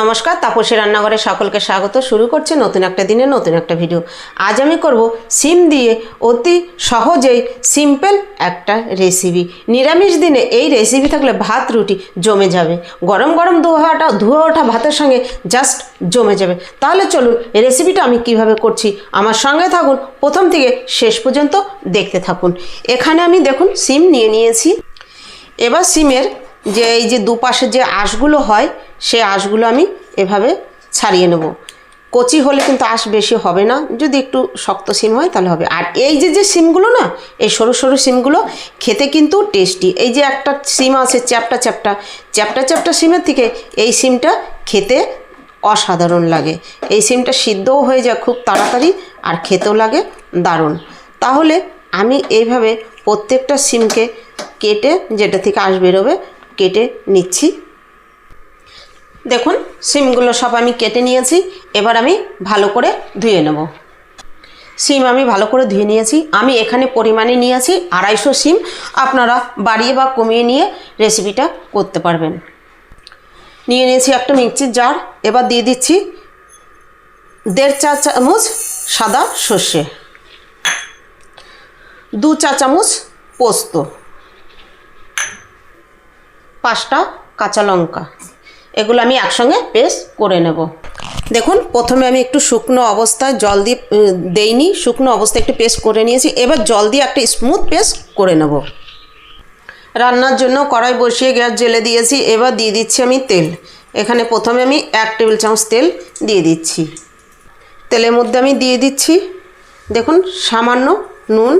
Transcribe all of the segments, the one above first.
নমস্কার, তাপসী রান্নাঘরে সকলকে স্বাগত। শুরু করছে নতুন একটা দিনে নতুন একটা ভিডিও। আজ আমি করব সিম দিয়ে অতি সহজেই সিম্পল একটা রেসিপি। নিরামিষ দিনে এই রেসিপি থাকলে ভাত রুটি জমে যাবে। গরম গরম ধোয়া ওঠা ভাতের সঙ্গে জাস্ট জমে যাবে। তাহলে চলুন এই রেসিপিটা আমি কিভাবে করছি আমার সঙ্গে থাকুন, প্রথম থেকে শেষ পর্যন্ত দেখতে থাকুন। এখানে আমি দেখুন সিম নিয়ে নিয়েছি। এবার সিমের যে এই যে দুপাশে যে আঁশগুলো হয় সেই আঁশগুলো আমি এভাবে ছাড়িয়ে নেব। কচি হলে কিন্তু আঁশ বেশি হবে না, যদি একটু শক্ত সিম হয় তাহলে হবে। আর এই যে সিমগুলো না, এই সরু সরু সিমগুলো খেতে কিন্তু টেস্টি। এই যে একটা সিম আছে চ্যাপটা চ্যাপটা সিমের থেকে এই সিমটা খেতে অসাধারণ লাগে। এই সিমটা সিদ্ধও হয়ে যায় খুব তাড়াতাড়ি আর খেতেও লাগে দারুণ। তাহলে আমি এইভাবে প্রত্যেকটা সিমকে কেটে, যেটা থেকে আঁশ বেরোবে, কেটে নিচ্ছি। দেখুন সিমগুলো সব আমি কেটে নিয়েছি। এবার আমি ভালো করে ধুয়ে নেব। সিম আমি ভালো করে ধুয়ে নিয়েছি। আমি এখানে পরিমাণে নিয়েছি 250 সিম। আপনারা বাড়িয়ে বা কমিয়ে নিয়ে রেসিপিটা করতে পারবেন। নিয়ে নিয়েছি একটা মিক্সির জার। এবার দিয়ে দিচ্ছি 1.5 চা চামচ সাদা সর্ষে, 2 চা চামচ পোস্ত, 5টা কাঁচা লঙ্কা। এগুলো আমি একসঙ্গে পেস্ট করে নেব। দেখুন প্রথমে আমি একটু শুকনো অবস্থায় জল দিয়ে দেইনি, শুকনো অবস্থায় একটু পেস্ট করে নিয়েছি। এবার জল দিয়ে একটা স্মুথ পেস্ট করে নেব। রান্নার জন্য কড়াই বসিয়ে গ্যাস জ্বেলে দিয়েছি। এবার দিয়ে দিচ্ছি আমি তেল। এখানে প্রথমে আমি 1 টেবিল চামচ তেল দিয়ে দিচ্ছি। তেলের মধ্যে আমি দিয়ে দিচ্ছি দেখুন সামান্য নুন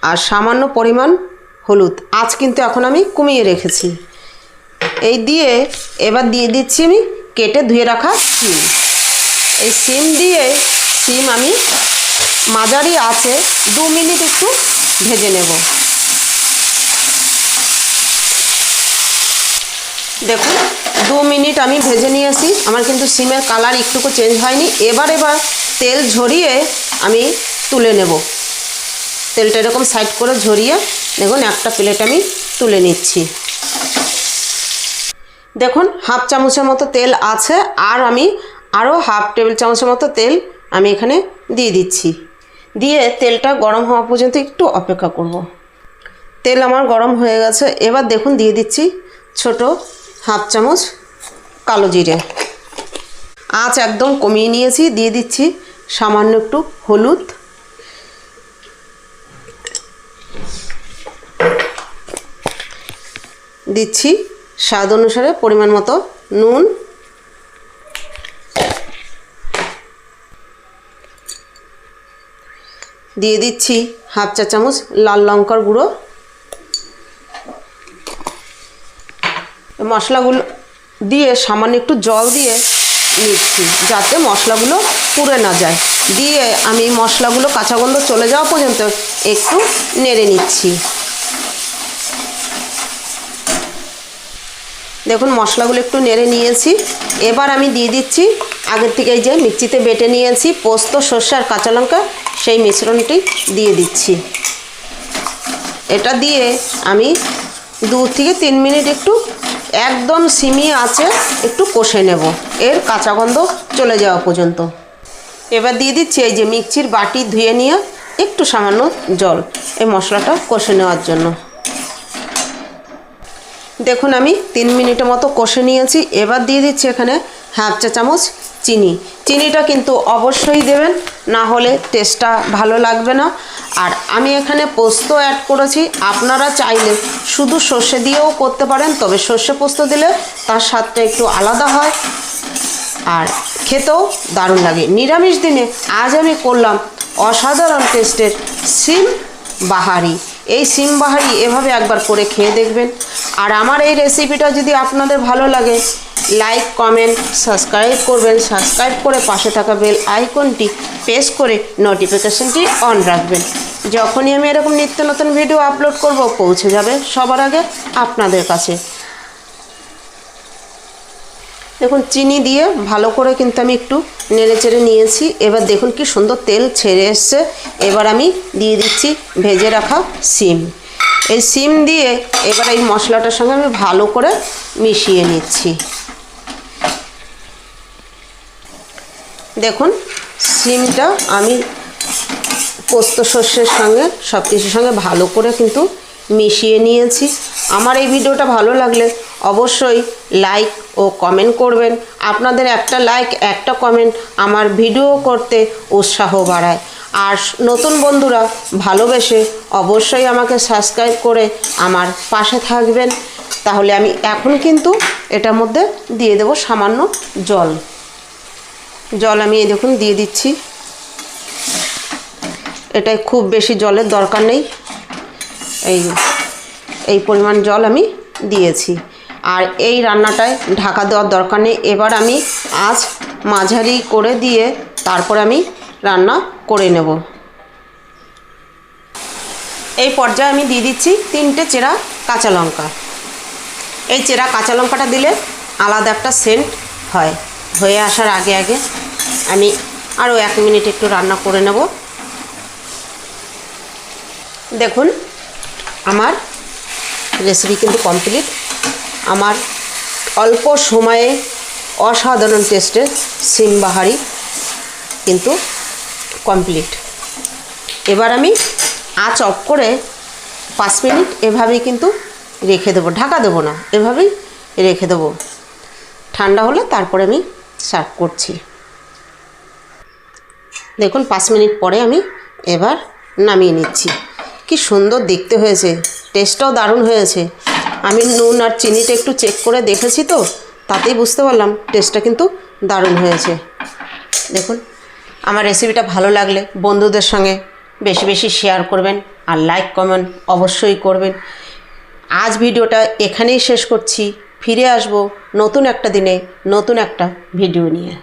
আর সামান্য পরিমাণ হলুদ। আজ কিন্তু এখন আমি কমিয়ে রেখেছি। এই দিয়ে এবার দিয়ে দিচ্ছি আমি কেটে ধুয়ে রাখা সিম। এই সিম দিয়ে সিম আমি মাঝারি আঁচে 2 মিনিট একটু ভেজে নেব। দেখুন 2 মিনিট আমি ভেজে নিয়েছি। আমার কিন্তু সিমের কালার একটুকু চেঞ্জ হয়নি। এবার তেল ঝরিয়ে আমি তুলে নেব। তেলটা এরকম সাইড করে ঝরিয়ে দেখুন একটা প্লেট আমি তুলে নিচ্ছি। দেখুন 1/2 চামচের মতো তেল আছে, আর আমি আরও 1/2 টেবিল চামচের মতো তেল আমি এখানে দিয়ে দিচ্ছি। দিয়ে তেলটা গরম হওয়া পর্যন্ত একটু অপেক্ষা করব। তেল আমার গরম হয়ে গেছে। এবার দেখুন দিয়ে দিচ্ছি ছোট 1/2 চামচ কালো জিরে। আঁচ একদম কমিয়ে নিয়েছি। দিয়ে দিচ্ছি সামান্য একটু হলুদ, দিচ্ছি স্বাদ অনুসারে পরিমাণ মতো নুন, দিয়ে দিচ্ছি 1/2 চা চামচ লাল লঙ্কার গুঁড়ো। মশলাগুলো দিয়ে সামান্য একটু জল দিয়ে নিচ্ছি যাতে মশলাগুলো পুড়ে না যায়। দিয়ে আমি মশলাগুলো কাঁচা গন্ধ চলে যাওয়া পর্যন্ত একটু নেড়ে নিচ্ছি। দেখুন মশলাগুলো একটু নেড়ে নিয়েছি। এবার আমি দিয়ে দিচ্ছি আগের থেকে যে মিক্সিতে বেটে নিয়েছি পোস্ত, সর্ষে আর কাঁচা লঙ্কা, সেই মিশ্রণটি দিয়ে দিচ্ছি। এটা দিয়ে আমি 2 থেকে 3 মিনিট একটু একদম সিমি আঁচে একটু কষে নেব, এর কাঁচা গন্ধ চলে যাওয়া পর্যন্ত। এবার দিয়ে দিচ্ছি এই যে মিক্সির বাটি ধুয়ে নিয়ে একটু সামান্য জল এই মশলাটা কষে নেওয়ার জন্য। দেখুন আমি 3 মিনিটের মতো কষে নিয়েছি। এবার দিয়ে দিচ্ছি এখানে 1/2 চা চামচ চিনি। চিনিটা কিন্তু অবশ্যই দেবেন, না হলে টেস্টটা ভালো লাগবে না। আর আমি এখানে পোস্ত অ্যাড করেছি। আপনারা চাইলে শুধু সর্ষে দিয়েও করতে পারেন, তবে সর্ষে পোস্ত দিলে তার স্বাদটা একটু আলাদা হয় আর খেতেও দারুণ লাগে। নিরামিষ দিনে আজ আমি করলাম অসাধারণ টেস্টের সিম বাহারি। এই সিম বাহারি এভাবে একবার করে খেয়ে দেখবেন। আর আমার এই রেসিপিটা যদি আপনাদের ভালো লাগে, লাইক, কমেন্ট, সাবস্ক্রাইব করবেন। সাবস্ক্রাইব করে পাশে থাকা বেল আইকনটি প্রেস করে নোটিফিকেশনটি অন রাখবেন। যখনই আমি এরকম নিত্য নতুন ভিডিও আপলোড করব পৌঁছে যাবে সবার আগে আপনাদের কাছে। দেখুন চিনি দিয়ে ভালো করে কিন্তু আমি একটু নেড়ে চেড়ে নিয়েছি। এবার দেখুন কি সুন্দর তেল ছেড়ে এসছে। এবার আমি দিয়ে দিচ্ছি ভেজে রাখা সিম। এই সিম দিয়ে এবার এই মশলাটার সঙ্গে আমি ভালো করে মিশিয়ে নিচ্ছি। দেখুন সিমটা আমি পোস্ত শস্যের সঙ্গে সব কিছুর সঙ্গে ভালো করে কিন্তু মিশিয়ে নিয়েছি। আমার এই ভিডিওটা ভালো লাগলে অবশ্যই লাইক ও কমেন্ট করবেন। আপনাদের একটা লাইক একটা কমেন্ট আমার ভিডিও করতে উৎসাহ বাড়ায়। আর নতুন বন্ধুরা ভালোবেসে অবশ্যই আমাকে সাবস্ক্রাইব করে আমার পাশে থাকবেন। তাহলে আমি এখন কিন্তু এটার মধ্যে দিয়ে দেব সামান্য জল আমি এই দেখুন দিয়ে দিচ্ছি। এটাই খুব বেশি জলের দরকার নেই, এই পরিমাণ জল আমি দিয়েছি। আর এই রান্নাটায় ঢাকা দেওয়ার দরকার নেই। এবার আমি আঁচ মাঝারি করে দিয়ে তারপর আমি রান্না করে নেব। এই পর্যায়ে আমি দিয়ে দিচ্ছি 3টে চেরা কাঁচা লঙ্কা। এই চেরা কাঁচা লঙ্কাটা দিলে আলাদা একটা সেন্ট হয়। হয়ে আসার আগে আমি আরও 1 মিনিট একটু রান্না করে নেব। দেখুন আমার রেসিপি কিন্তু কমপ্লিট। আমার অল্প সময়ে অসাধারণ টেস্টের সিম বাহারি কিন্তু কমপ্লিট। এবার আমি আঁচ অফ করে 5 মিনিট এভাবেই কিন্তু রেখে দেবো, ঢাকা দেবো না, এভাবেই রেখে দেবো। ঠান্ডা হলে তারপরে আমি সার্ভ করছি। দেখুন 5 মিনিট পরে আমি এবার নামিয়ে নিচ্ছি। কি সুন্দর দেখতে হয়েছে, টেস্টটাও দারুণ হয়েছে। আমি নুন আর চিনিটা একটু চেক করে দেখেছি তো, তাতেই বুঝতে পারলাম টেস্টটা কিন্তু দারুণ হয়েছে। দেখুন আমার রেসিপিটা ভালো লাগলে বন্ধুদের সঙ্গে বেশি বেশি শেয়ার করবেন আর লাইক কমেন্ট অবশ্যই করবেন। আজ ভিডিওটা এখানেই শেষ করছি। ফিরে আসবো নতুন একটা দিনে নতুন একটা ভিডিও নিয়ে।